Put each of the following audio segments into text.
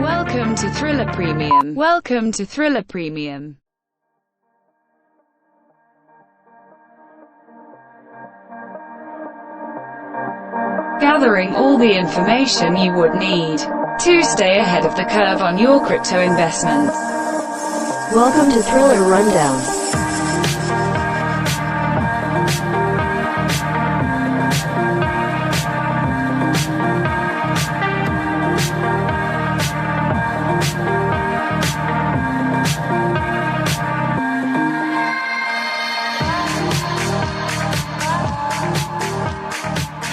Welcome to Thriller Premium. Welcome to Thriller Premium. Gathering all the information you would need to stay ahead of the curve on your crypto investments. Welcome to Thriller Rundown.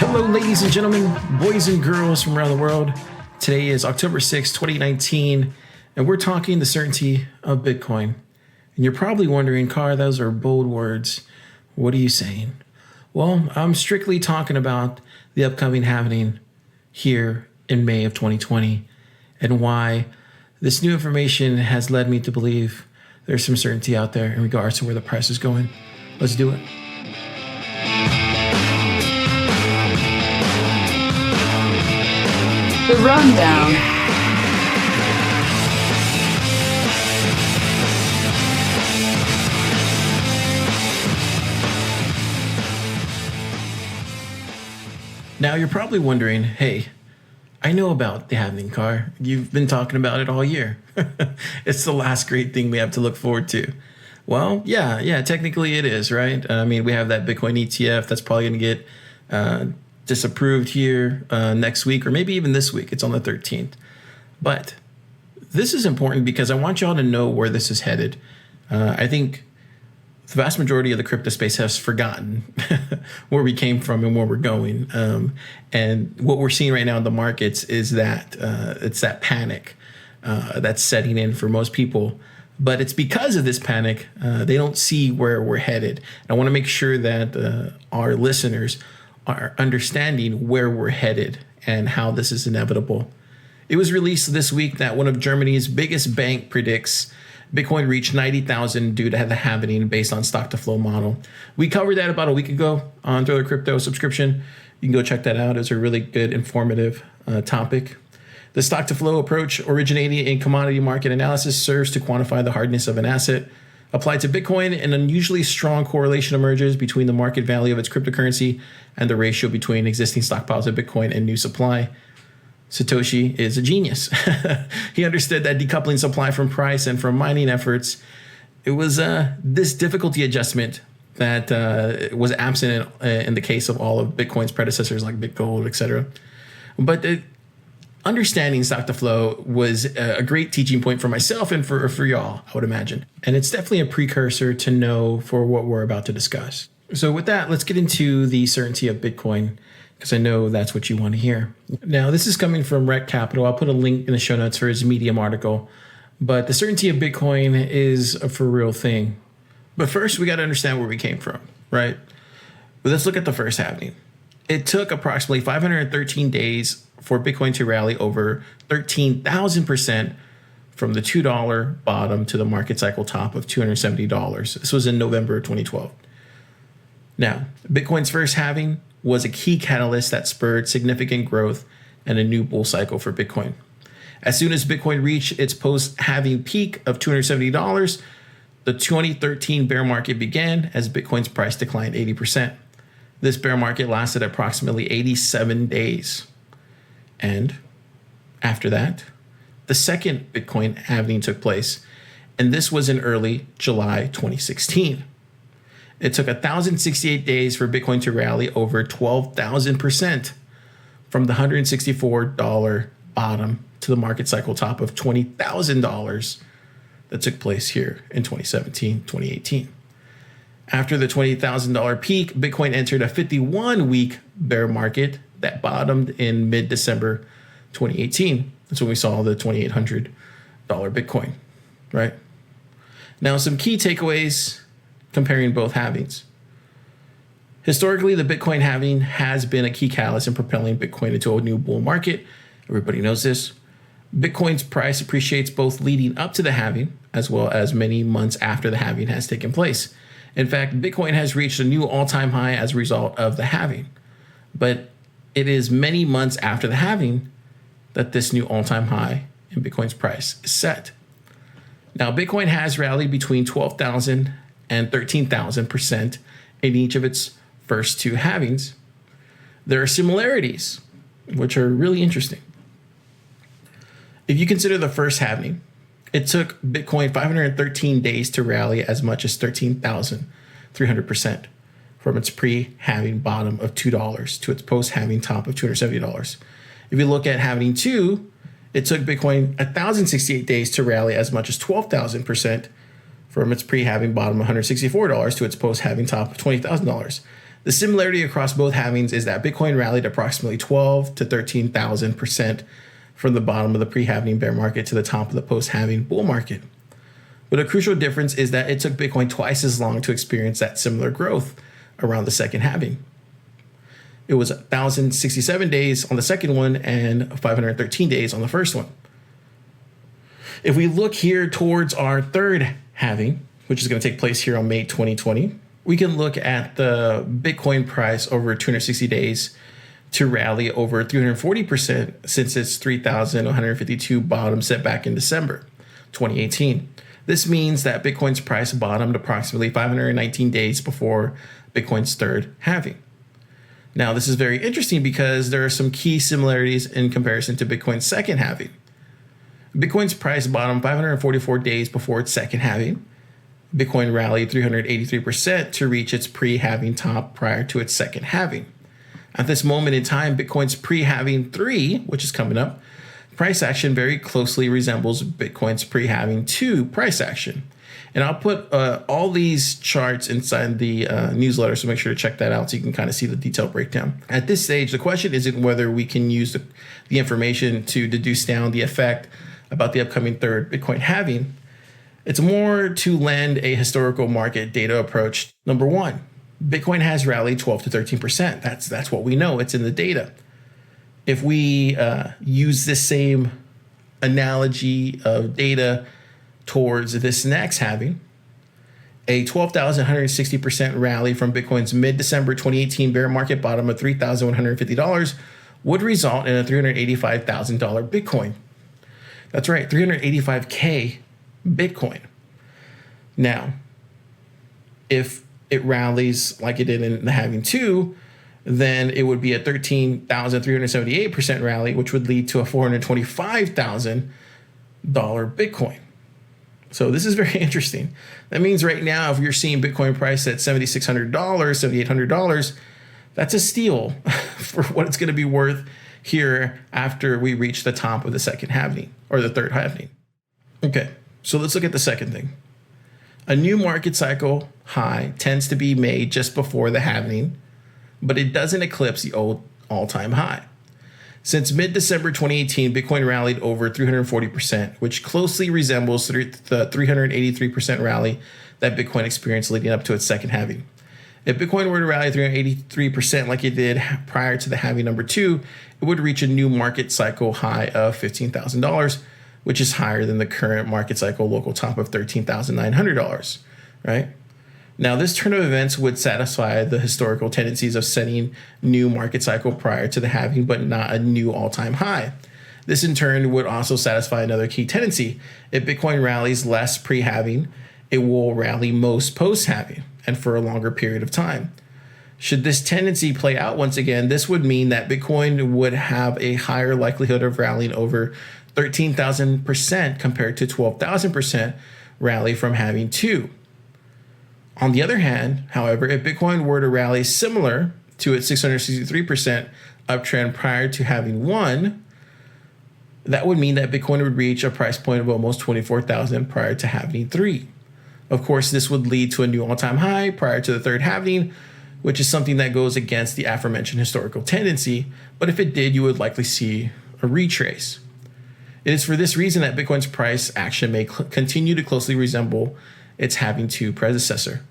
Hello, ladies and gentlemen, boys and girls from around the world. Today is October 6, 2019, and we're talking the certainty of Bitcoin. And you're probably wondering, Car, those are bold words. What are you saying? Well, I'm strictly talking about the upcoming halving here in May of 2020 and why this new information has led me to believe there's some certainty out there in regards to where the price is going. Let's do it. The Rundown. Now you're probably wondering, hey, I know about the halving, Car. You've been talking about it all year. It's the last great thing we have to look forward to. Well, yeah, technically it is, right? I mean, we have that Bitcoin ETF that's probably going to get disapproved here next week, or maybe even this week. It's on the 13th. But this is important because I want y'all to know where this is headed. I think the vast majority of the crypto space has forgotten where we came from and where we're going. And what we're seeing right now in the markets is that it's that panic that's setting in for most people. But it's because of this panic, they don't see where we're headed. I want to make sure that our listeners are understanding where we're headed and how this is inevitable. It was released this week that one of Germany's biggest bank predicts Bitcoin reached 90,000 due to the halving based on stock to flow model. We covered that about a week ago on Thriller Crypto subscription. You can go check that out. It's a really good, informative topic. The stock to flow approach, originating in commodity market analysis, serves to quantify the hardness of an asset. Applied to Bitcoin, an unusually strong correlation emerges between the market value of its cryptocurrency and the ratio between existing stockpiles of Bitcoin and new supply. Satoshi is a genius. He understood that decoupling supply from price and from mining efforts, it was this difficulty adjustment that was absent in the case of all of Bitcoin's predecessors like BitGold, etc. But understanding stock to flow was a great teaching point for myself and for y'all, I would imagine. And it's definitely a precursor to know for what we're about to discuss. So with that, let's get into the certainty of Bitcoin, because I know that's what you want to hear. Now, this is coming from Rec Capital. I'll put a link in the show notes for his Medium article. But the certainty of Bitcoin is a for real thing. But first, we got to understand where we came from, right? But let's look at the first halving. It took approximately 513 days for Bitcoin to rally over 13,000% from the $2 bottom to the market cycle top of $270. This was in November of 2012. Now, Bitcoin's first halving was a key catalyst that spurred significant growth and a new bull cycle for Bitcoin. As soon as Bitcoin reached its post-halving peak of $270, the 2013 bear market began as Bitcoin's price declined 80%. This bear market lasted approximately 87 days. And after that, the second Bitcoin halving took place, and this was in early July 2016. It took 1,068 days for Bitcoin to rally over 12,000% from the $164 bottom to the market cycle top of $20,000 that took place here in 2017, 2018. After the $20,000 peak, Bitcoin entered a 51-week bear market that bottomed in mid-December 2018. That's when we saw the $2,800 Bitcoin, right? Now, some key takeaways comparing both halvings. Historically, the Bitcoin halving has been a key catalyst in propelling Bitcoin into a new bull market. Everybody knows this. Bitcoin's price appreciates both leading up to the halving as well as many months after the halving has taken place. In fact, Bitcoin has reached a new all-time high as a result of the halving. But it is many months after the halving that this new all-time high in Bitcoin's price is set. Now, Bitcoin has rallied between 12,000 and 13,000% in each of its first two halvings. There are similarities, which are really interesting. If you consider the first halving, it took Bitcoin 513 days to rally as much as 13,300% from its pre-halving bottom of $2 to its post-halving top of $270. If you look at halving 2, it took Bitcoin 1,068 days to rally as much as 12,000% from its pre-halving bottom of $164 to its post-halving top of $20,000. The similarity across both halvings is that Bitcoin rallied approximately 12 to 13,000% from the bottom of the pre-halving bear market to the top of the post-halving bull market. But a crucial difference is that it took Bitcoin twice as long to experience that similar growth around the second halving. It was 1,067 days on the second one and 513 days on the first one. If we look here towards our third halving, which is going to take place here on May 2020, we can look at the Bitcoin price over 260 days to rally over 340% since its 3,152 bottom set back in December 2018. This means that Bitcoin's price bottomed approximately 519 days before Bitcoin's third halving. Now, this is very interesting because there are some key similarities in comparison to Bitcoin's second halving. Bitcoin's price bottomed 544 days before its second halving. Bitcoin rallied 383% to reach its pre-halving top prior to its second halving. At this moment in time, Bitcoin's pre-halving 3, which is coming up, price action very closely resembles Bitcoin's pre-halving 2 price action. And I'll put all these charts inside the newsletter, so make sure to check that out so you can kind of see the detailed breakdown. At this stage, the question isn't whether we can use the information to deduce down the effect about the upcoming third Bitcoin halving. It's more to lend a historical market data approach. Number one, Bitcoin has rallied 12 to 13%. That's what we know. It's in the data. If we use this same analogy of data towards this next halving, a 12,160% rally from Bitcoin's mid-December 2018 bear market bottom of $3,150 would result in a $385,000 Bitcoin. That's right, 385K Bitcoin. Now, if it rallies like it did in the halving 2, then it would be a 13,378% rally, which would lead to a $425,000 Bitcoin. So this is very interesting. That means right now, if you're seeing Bitcoin price at $7,600, $7,800, that's a steal for what it's going to be worth here after we reach the top of the second halving or the third halving. Okay, so let's look at the second thing. A new market cycle high tends to be made just before the halving, but it doesn't eclipse the old all-time high. Since mid-December 2018, Bitcoin rallied over 340%, which closely resembles the 383% rally that Bitcoin experienced leading up to its second halving. If Bitcoin were to rally 383% like it did prior to the halving number 2, it would reach a new market cycle high of $15,000, which is higher than the current market cycle local top of $13,900, right? Now, this turn of events would satisfy the historical tendencies of setting new market cycle prior to the halving, but not a new all-time high. This, in turn, would also satisfy another key tendency. If Bitcoin rallies less pre-halving, it will rally most post-halving and for a longer period of time. Should this tendency play out once again, this would mean that Bitcoin would have a higher likelihood of rallying over 13,000% compared to 12,000% rally from halving 2. On the other hand, however, if Bitcoin were to rally similar to its 663% uptrend prior to halving 1, that would mean that Bitcoin would reach a price point of almost 24,000 prior to halving 3. Of course, this would lead to a new all-time high prior to the third halving, which is something that goes against the aforementioned historical tendency, but if it did, you would likely see a retrace. It is for this reason that Bitcoin's price action may continue to closely resemble its halving 2 predecessor.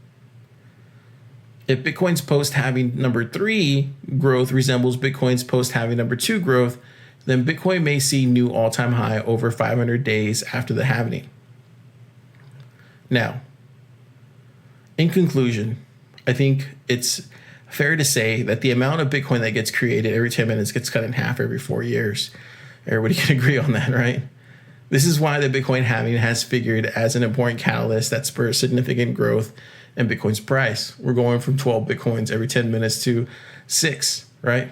If Bitcoin's post-halving number 3 growth resembles Bitcoin's post-halving number 2 growth, then Bitcoin may see new all-time high over 500 days after the halving. Now, in conclusion, I think it's fair to say that the amount of Bitcoin that gets created every 10 minutes gets cut in half every 4 years. Everybody can agree on that, right? This is why the Bitcoin halving has figured as an important catalyst that spurs significant growth in Bitcoin's price. We're going from 12 Bitcoins every 10 minutes to 6, right?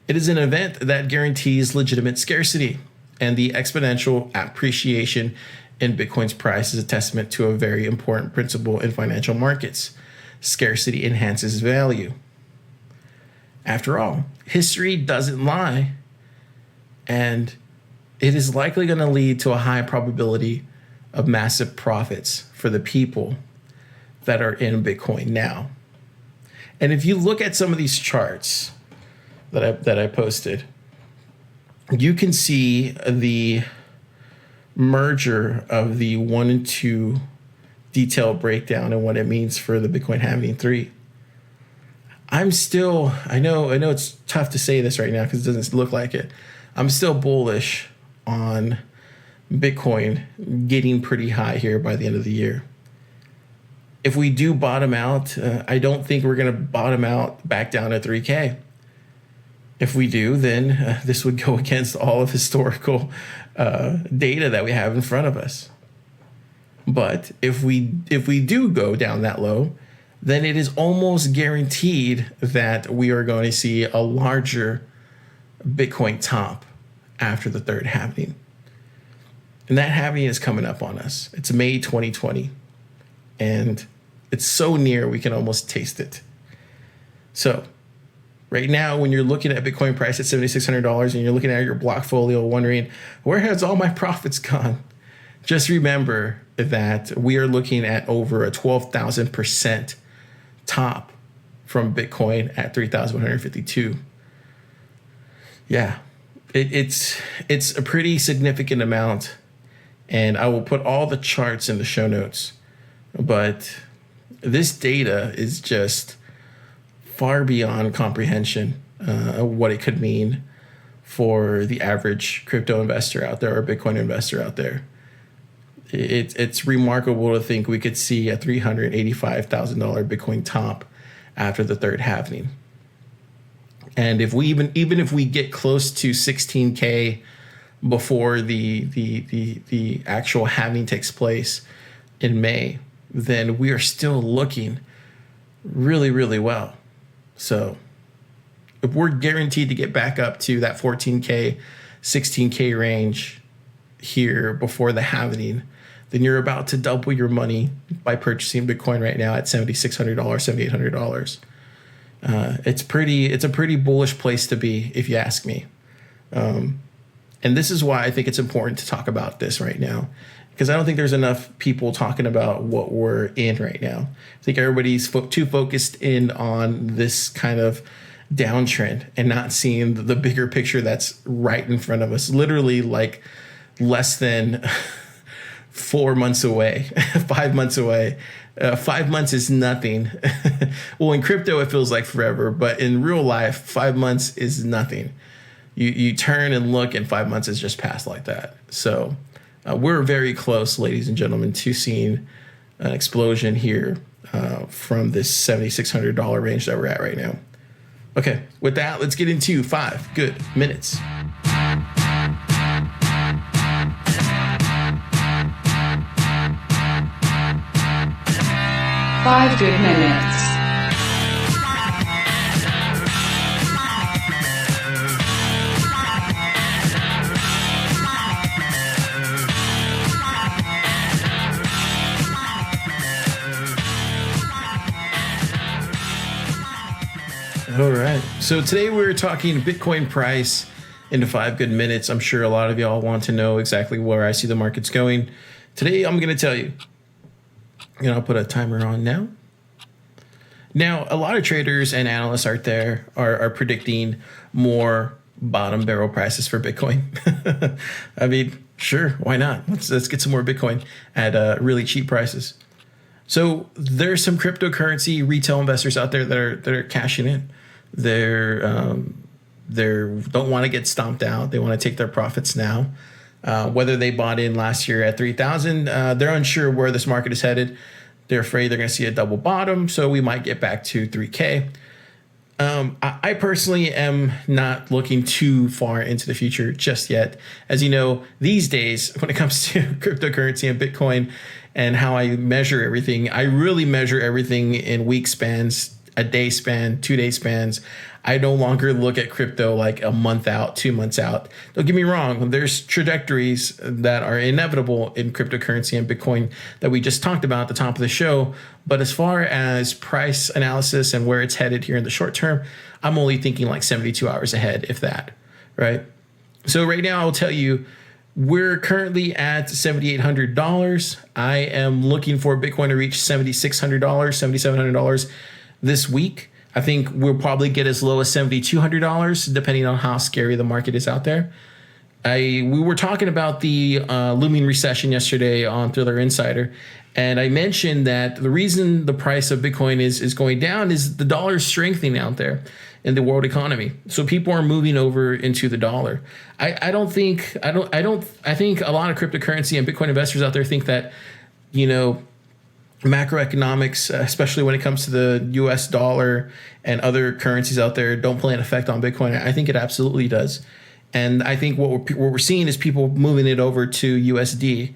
It is an event that guarantees legitimate scarcity, and the exponential appreciation in Bitcoin's price is a testament to a very important principle in financial markets. Scarcity enhances value. After all, history doesn't lie, and it is likely going to lead to a high probability of massive profits for the people that are in Bitcoin now. And if you look at some of these charts that I posted, you can see the merger of the 1 and 2 detailed breakdown and what it means for the Bitcoin halving 3. I know it's tough to say this right now because it doesn't look like it. I'm still bullish on Bitcoin getting pretty high here by the end of the year. If we do bottom out, I don't think we're going to bottom out back down to 3K. If we do, then this would go against all of historical data that we have in front of us. But if we do go down that low, then it is almost guaranteed that we are going to see a larger Bitcoin top after the third halving. And that halving is coming up on us. It's May 2020. And it's so near we can almost taste it. So right now, when you're looking at Bitcoin price at $7,600 and you're looking at your Blockfolio wondering, where has all my profits gone? Just remember that we are looking at over a 12,000% top from Bitcoin at 3,152. Yeah, it's a pretty significant amount. And I will put all the charts in the show notes. But this data is just far beyond comprehension what it could mean for the average crypto investor out there or Bitcoin investor out there. It's remarkable to think we could see a $385,000 Bitcoin top after the third halving. And if we even if we get close to 16K before the actual halving takes place in May, then we are still looking really, really well. So if we're guaranteed to get back up to that 14K, 16K range here before the halving, then you're about to double your money by purchasing Bitcoin right now at $7,600, $7,800. It's a pretty bullish place to be, if you ask me. And this is why I think it's important to talk about this right now, because I don't think there's enough people talking about what we're in right now. I think everybody's too focused in on this kind of downtrend and not seeing the bigger picture that's right in front of us, literally like less than 4 months away, 5 months away. 5 months is nothing. Well, in crypto, it feels like forever, but in real life, 5 months is nothing. You turn and look, and 5 months has just passed like that. So we're very close, ladies and gentlemen, to seeing an explosion here from this $7,600 range that we're at right now. Okay, with that, let's get into 5 good minutes. 5 good minutes. All right. So today we're talking Bitcoin price into 5 good minutes. I'm sure a lot of y'all want to know exactly where I see the markets going. Today I'm going to tell you. And I'll put a timer on now. Now, a lot of traders and analysts out there are predicting more bottom barrel prices for Bitcoin. I mean, sure, why not? Let's get some more Bitcoin at really cheap prices. So there's some cryptocurrency retail investors out there that are cashing in. They don't want to get stomped out. They want to take their profits now. Whether they bought in last year at 3,000, they're unsure where this market is headed. They're afraid they're going to see a double bottom, so we might get back to 3K. I personally am not looking too far into the future just yet. As you know, these days, when it comes to cryptocurrency and Bitcoin and how I measure everything, I really measure everything in week spans, a day span, 2 day spans. I no longer look at crypto like a month out, 2 months out. Don't get me wrong. There's trajectories that are inevitable in cryptocurrency and Bitcoin that we just talked about at the top of the show. But as far as price analysis and where it's headed here in the short term, I'm only thinking like 72 hours ahead, if that, right? So right now, I'll tell you, we're currently at $7,800. I am looking for Bitcoin to reach $7,600, $7,700 this week. I think we'll probably get as low as $7,200, depending on how scary the market is out there. We were talking about the looming recession yesterday on Thriller Insider, and I mentioned that the reason the price of Bitcoin is going down is the dollar is strengthening out there in the world economy. So people are moving over into the dollar. I think a lot of cryptocurrency and Bitcoin investors out there think that, macroeconomics, especially when it comes to the US dollar and other currencies out there, don't play an effect on Bitcoin. I think it absolutely does. And I think what we're seeing is people moving it over to USD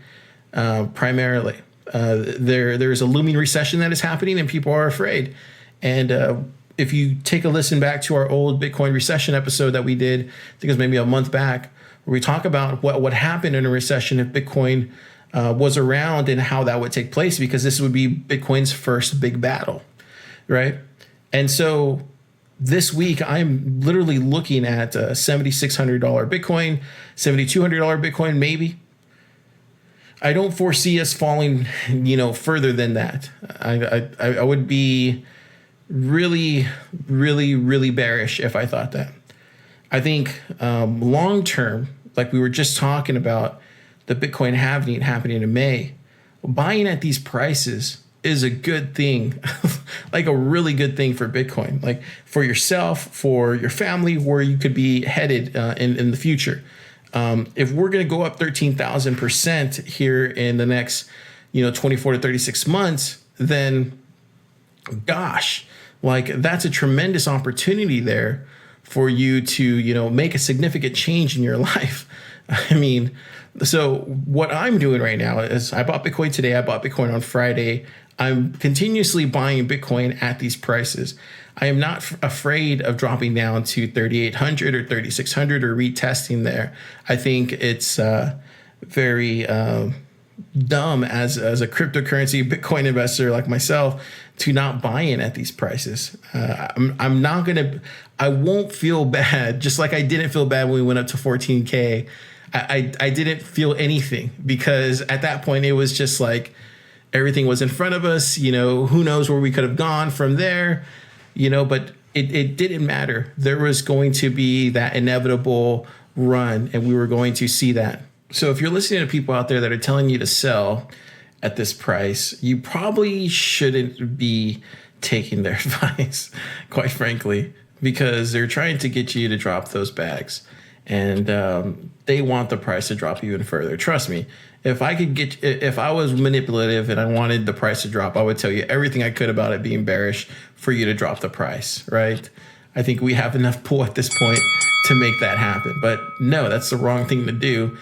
primarily. There's a looming recession that is happening and people are afraid. And if you take a listen back to our old Bitcoin recession episode that we did, I think it was maybe a month back, where we talk about what happened in a recession if Bitcoin was around and how that would take place, because this would be Bitcoin's first big battle, right? And so this week, I'm literally looking at $7,600 Bitcoin, $7,200 Bitcoin, maybe. I don't foresee us falling, further than that. I would be really, really, really bearish if I thought that. I think long term, like we were just talking about, the Bitcoin halving happening in May, buying at these prices is a good thing, like a really good thing for Bitcoin, like for yourself, for your family, where you could be headed in the future. If we're going to go up 13,000% here in the next, 24 to 36 months, then gosh, like that's a tremendous opportunity there for you to, make a significant change in your life. I mean, so what I'm doing right now is I bought Bitcoin today. I bought Bitcoin on Friday. I'm continuously buying Bitcoin at these prices. I am not afraid of dropping down to 3,800 or 3,600 or retesting there. I think it's very dumb as a cryptocurrency Bitcoin investor like myself to not buy in at these prices. I won't feel bad, just like I didn't feel bad when we went up to 14K. I didn't feel anything, because at that point it was just like everything was in front of us. Who knows where we could have gone from there, but it didn't matter. There was going to be that inevitable run, and we were going to see that. So if you're listening to people out there that are telling you to sell at this price, you probably shouldn't be taking their advice, quite frankly, because they're trying to get you to drop those bags. And they want the price to drop even further. Trust me, if I was manipulative and I wanted the price to drop, I would tell you everything I could about it being bearish for you to drop the price, right? I think we have enough pull at this point to make that happen. But no, that's the wrong thing to do,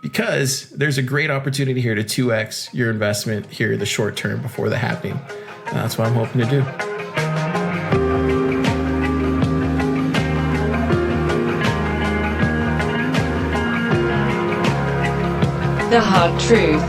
because there's a great opportunity here to 2x your investment here in the short term before the happening. And that's what I'm hoping to do. The hard truth.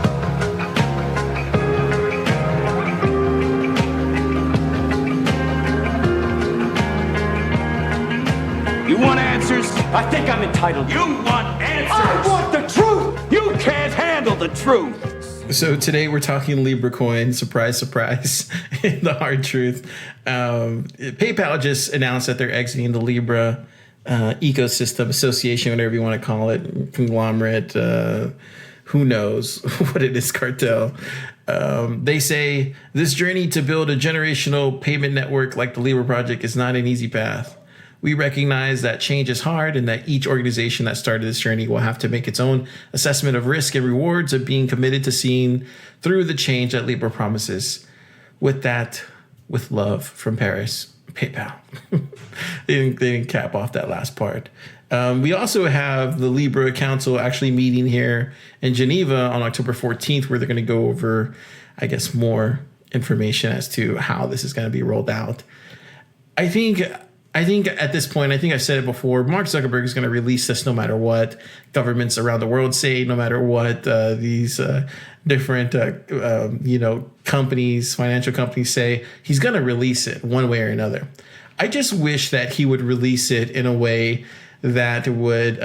You want answers? I think I'm entitled. You want answers? I want the truth! You can't handle the truth! So today we're talking Libra coin. Surprise, surprise. The hard truth. PayPal just announced that they're exiting the Libra ecosystem, association, whatever you want to call it, conglomerate, who knows what it is, cartel. They say this journey to build a generational payment network like the Libra project is not an easy path. We recognize that change is hard and that each organization that started this journey will have to make its own assessment of risk and rewards of being committed to seeing through the change that Libra promises. With that, with love from Paris. PayPal. They didn't cap off that last part. We also have the Libra Council actually meeting here in Geneva on October 14th, where they're going to go over, I guess, more information as to how this is going to be rolled out. I think at this point, I think I've said it before, Mark Zuckerberg is going to release this no matter what governments around the world say, no matter what these different, companies, financial companies say. He's going to release it one way or another. I just wish that he would release it in a way that would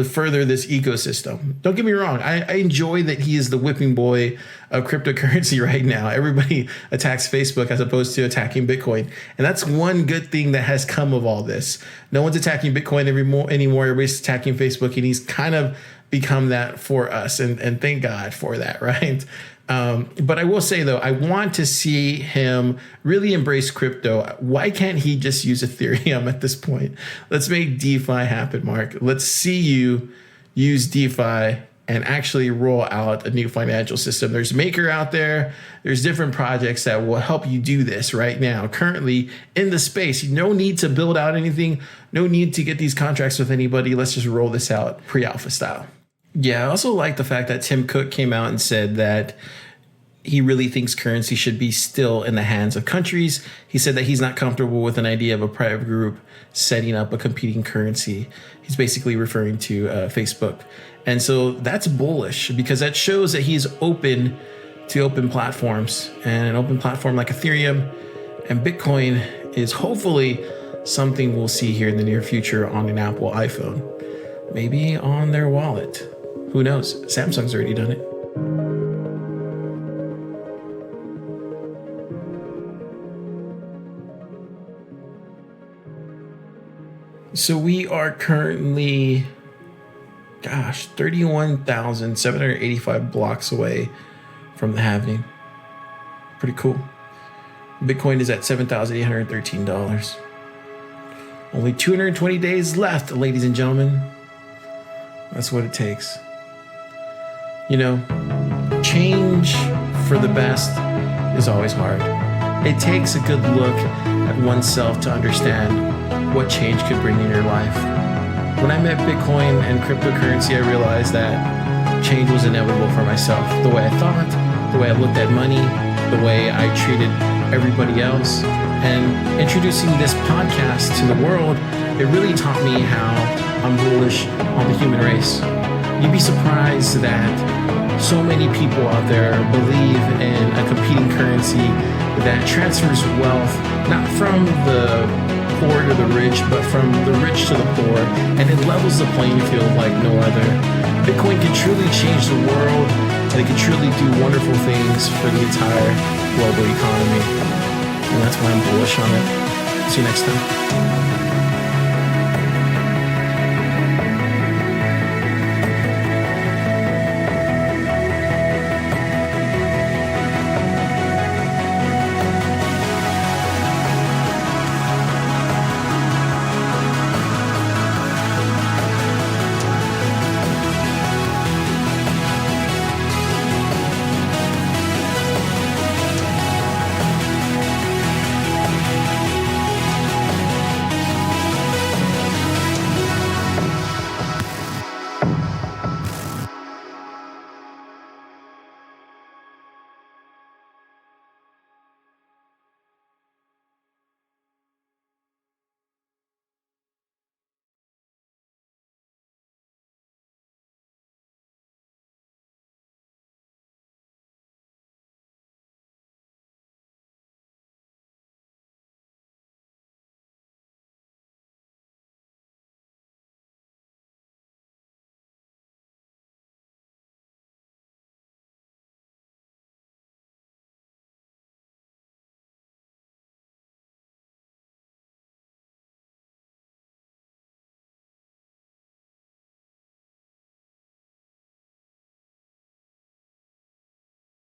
further this ecosystem. Don't get me wrong. I enjoy that he is the whipping boy of cryptocurrency right now. Everybody attacks Facebook as opposed to attacking Bitcoin. And that's one good thing that has come of all this. No one's attacking Bitcoin anymore. Everybody's attacking Facebook, and he's kind of become that for us. And thank God for that, right? But I will say, though, I want to see him really embrace crypto. Why can't he just use Ethereum at this point? Let's make DeFi happen, Mark. Let's see you use DeFi and actually roll out a new financial system. There's Maker out there. There's different projects that will help you do this right now. Currently in the space, no need to build out anything. No need to get these contracts with anybody. Let's just roll this out pre-alpha style. Yeah, I also like the fact that Tim Cook came out and said that he really thinks currency should be still in the hands of countries. He said that he's not comfortable with an idea of a private group setting up a competing currency. He's basically referring to Facebook. And so that's bullish because that shows that he's open to open platforms, and an open platform like Ethereum and Bitcoin is hopefully something we'll see here in the near future on an Apple iPhone, maybe on their wallet. Who knows? Samsung's already done it. So we are currently, 31,785 blocks away from the halving. Pretty cool. Bitcoin is at $7,813. Only 220 days left, ladies and gentlemen. That's what it takes. You know, change for the best is always hard. It takes a good look at oneself to understand what change could bring in your life. When I met Bitcoin and cryptocurrency, I realized that change was inevitable for myself. The way I thought, the way I looked at money, the way I treated everybody else. And introducing this podcast to the world, it really taught me how I'm bullish on the human race. You'd be surprised that so many people out there believe in a competing currency that transfers wealth, not from the poor to the rich, but from the rich to the poor, and it levels the playing field like no other. Bitcoin can truly change the world, and it can truly do wonderful things for the entire global economy. And that's why I'm bullish on it. See you next time.